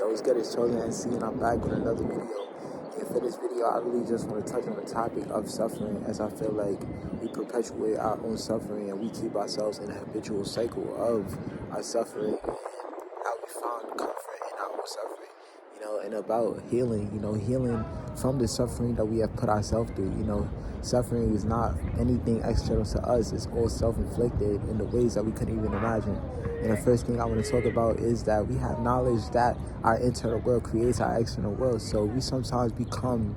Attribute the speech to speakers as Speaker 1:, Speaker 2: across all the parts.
Speaker 1: Those get is chosen and seen. I'm back with another video. And for this video, I really just want to touch on the topic of suffering, as I feel like we perpetuate our own suffering and we keep ourselves in a habitual cycle of our suffering and how we found comfort in our own suffering. And about healing, healing from the suffering that we have put ourselves through. Suffering is not anything external to us. It's all self-inflicted in the ways that we couldn't even imagine. And the first thing I want to talk about is that we have knowledge that our internal world creates our external world. So we sometimes become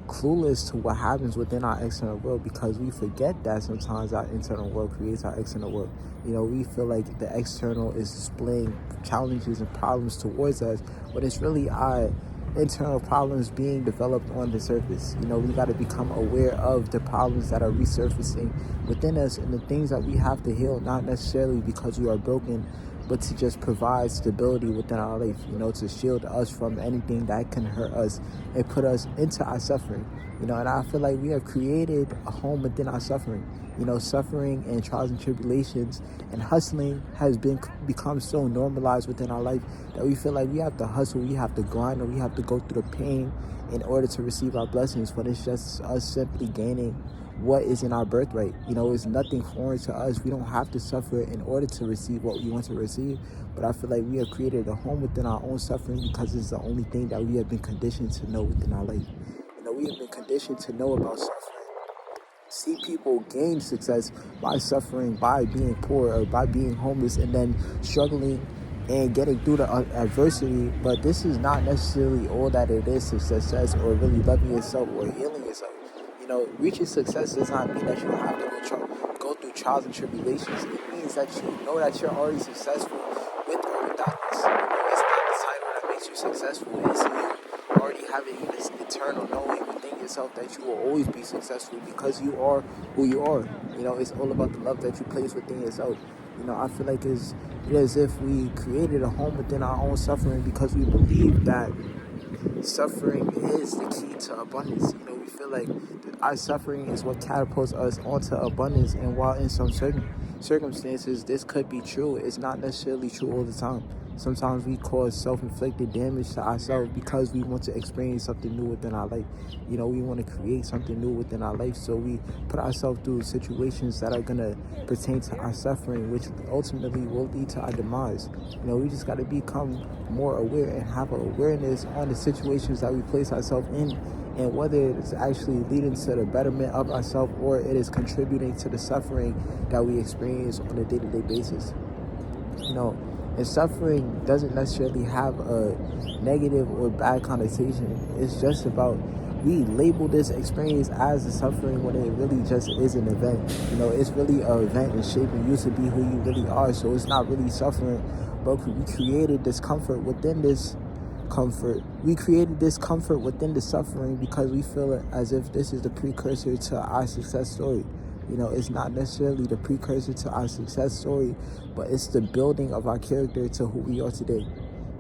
Speaker 1: clueless to what happens within our external world because we forget that sometimes our internal world creates our external world. We feel like the external is displaying challenges and problems towards us, but it's really our internal problems being developed on the surface. We got to become aware of the problems that are resurfacing within us and the things that we have to heal, not necessarily because we are broken, but to just provide stability within our life, to shield us from anything that can hurt us and put us into our suffering. And I feel like we have created a home within our suffering. Suffering and trials and tribulations and hustling has become so normalized within our life that we feel like we have to hustle, we have to grind, or we have to go through the pain in order to receive our blessings. But it's just us simply gaining what is in our birthright. It's nothing foreign to us. We don't have to suffer in order to receive what we want to receive. But I feel like we have created a home within our own suffering because it's the only thing that we have been conditioned to know within our life. We have been conditioned to know about suffering. See people gain success by suffering, by being poor, or by being homeless, and then struggling and getting through the adversity. But this is not necessarily all that it is to success, or really loving yourself or healing yourself. Reaching success does not mean that you have to go through trials and tribulations. It means that you know that you're already successful with or without this. It's not the title that makes you successful. It's you already having this internal knowing within yourself that you will always be successful because you are who you are. It's all about the love that you place within yourself. I feel like it's as if we created a home within our own suffering because we believe that suffering is the key to abundance. We feel like our suffering is what catapults us onto abundance, and while in some certain circumstances this could be true, it's not necessarily true all the time. Sometimes we cause self-inflicted damage to ourselves because we want to experience something new within our life. We want to create something new within our life, so we put ourselves through situations that are going to pertain to our suffering, which ultimately will lead to our demise. We just got to become more aware and have an awareness on the situations that we place ourselves in, and whether it's actually leading to the betterment of ourselves or it is contributing to the suffering that we experience on a day-to-day basis. And suffering doesn't necessarily have a negative or bad connotation. It's just about, we label this experience as a suffering when it really just is an event. It's really an event in shaping you to be who you really are. So it's not really suffering, but we created discomfort within this comfort. We created this comfort within the suffering because we feel as if this is the precursor to our success story. It's not necessarily the precursor to our success story, but it's the building of our character to who we are today.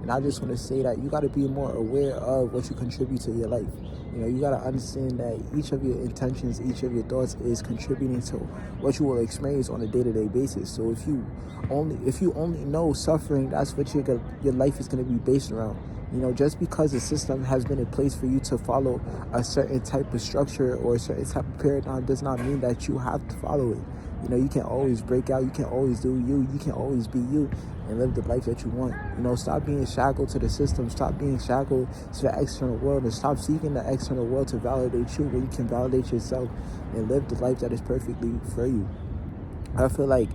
Speaker 1: And I just want to say that you got to be more aware of what you contribute to your life. You got to understand that each of your intentions, each of your thoughts is contributing to what you will experience on a day-to-day basis. So if you only know suffering, that's what your life is going to be based around. Just because a system has been in place for you to follow a certain type of structure or a certain type of paradigm does not mean that you have to follow it. You can always break out, you can always do you can always be you and live the life that you want. Stop being shackled to the system, stop being shackled to the external world, and stop seeking the external world to validate you when you can validate yourself and live the life that is perfectly for you. I feel like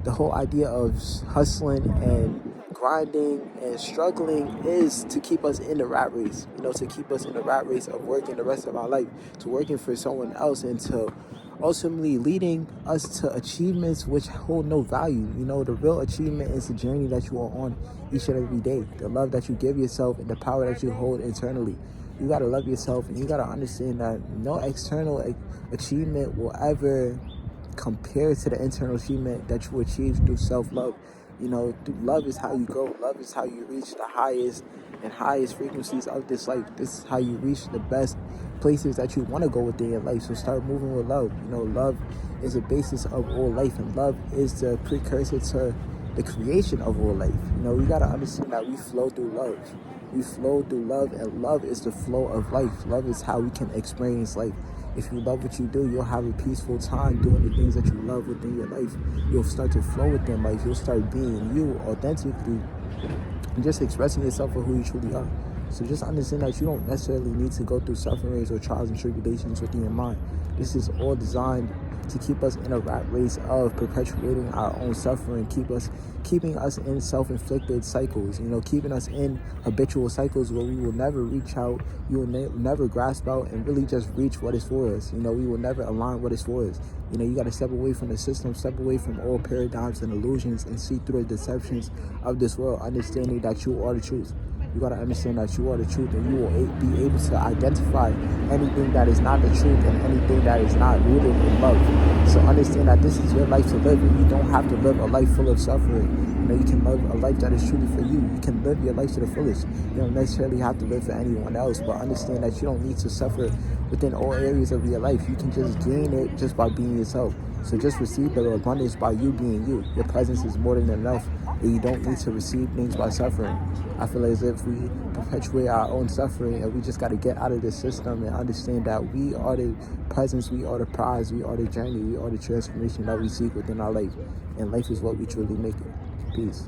Speaker 1: the whole idea of hustling and grinding and struggling is to keep us in the rat race, to keep us in the rat race of working the rest of our life, to working for someone else, and to ultimately leading us to achievements which hold no value. The real achievement is the journey that you are on each and every day, the love that you give yourself and the power that you hold internally. You got to love yourself, and you got to understand that no external achievement will ever compare to the internal achievement that you achieve through self-love. Love is how you grow. Love is how you reach the highest frequencies of this life. This is how you reach the best places that you want to go within your life. So start moving with love. Love is the basis of all life, and love is the precursor to the creation of all life. You know, we gotta understand that we flow through love. We flow through love, and love is the flow of life. Love is how we can experience life. If you love what you do, you'll have a peaceful time doing the things that you love within your life. You'll start to flow within life. You'll start being you authentically and just expressing yourself for who you truly are. So just understand that you don't necessarily need to go through sufferings or trials and tribulations within your mind. This is all designed to keep us in a rat race of perpetuating our own suffering, keeping us in self-inflicted cycles, you know, keeping us in habitual cycles where we will never reach out, you will never grasp out and really just reach what is for us. You know, we will never align what is for us. You know, you got to step away from the system, step away from all paradigms and illusions, and see through the deceptions of this world, understanding that you are the truth. You got to understand that you are the truth, and you will be able to identify anything that is not the truth and anything that is not rooted in love. So understand that this is your life to live, and you don't have to live a life full of suffering. You know, you can live a life that is truly for you. You can live your life to the fullest. You don't necessarily have to live for anyone else, but understand that you don't need to suffer within all areas of your life. You can just gain it just by being yourself. So just receive the abundance by you being you. Your presence is more than enough, and you don't need to receive things by suffering. I feel as if we perpetuate our own suffering, and we just got to get out of this system and understand that we are the presence, we are the prize, we are the journey, we are the transformation that we seek within our life. And life is what we truly make it. Peace.